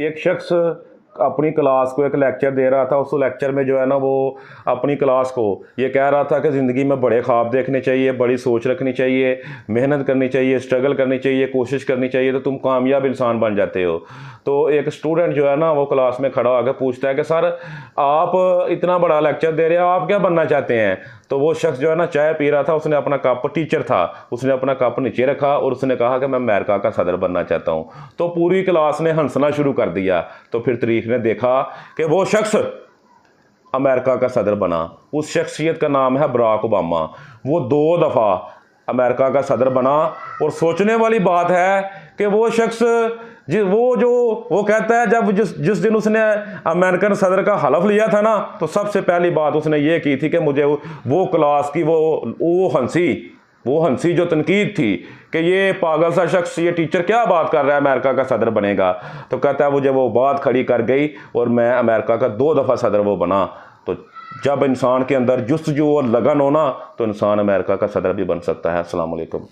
एक शख्स अपनी क्लास को एक लेक्चर दे रहा था। उस लेक्चर में जो है ना वो अपनी क्लास को ये कह रहा था कि ज़िंदगी में बड़े ख्वाब देखने चाहिए, बड़ी सोच रखनी चाहिए, मेहनत करनी चाहिए, स्ट्रगल करनी चाहिए, कोशिश करनी चाहिए, तो तुम कामयाब इंसान बन जाते हो। तो एक स्टूडेंट जो है ना वो क्लास में खड़ा होकर पूछता है कि सर आप इतना बड़ा लेक्चर दे रहे हो, आप क्या बनना चाहते हैं? तो वो शख्स जो है ना चाय पी रहा था, उसने अपना कप, टीचर था, उसने अपना कप नीचे रखा और उसने कहा कि मैं अमेरिका का सदर बनना चाहता हूँ। तो पूरी क्लास ने हंसना शुरू कर दिया। तो फिर तारीख ने देखा कि वो शख्स अमेरिका का सदर बना। उस शख्सियत का नाम है बराक ओबामा। वो 2 दफ़ा अमेरिका का सदर बना। और सोचने वाली बात है कि वो शख्स वो कहता है जब जिस दिन उसने अमेरिकन सदर का हलफ लिया था ना, तो सबसे पहली बात उसने ये की थी कि मुझे वो क्लास की वो हंसी जो तनकीद थी कि ये पागल सा शख्स, ये टीचर क्या बात कर रहा है, अमेरिका का सदर बनेगा। तो कहता है मुझे वो बात खड़ी कर गई और मैं अमेरिका का 2 दफ़ा सदर वो बना। तो जब इंसान के अंदर जुस्तजू और लगन हो ना, तो इंसान अमेरिका का सदर भी बन सकता है। अस्सलाम वालेकुम।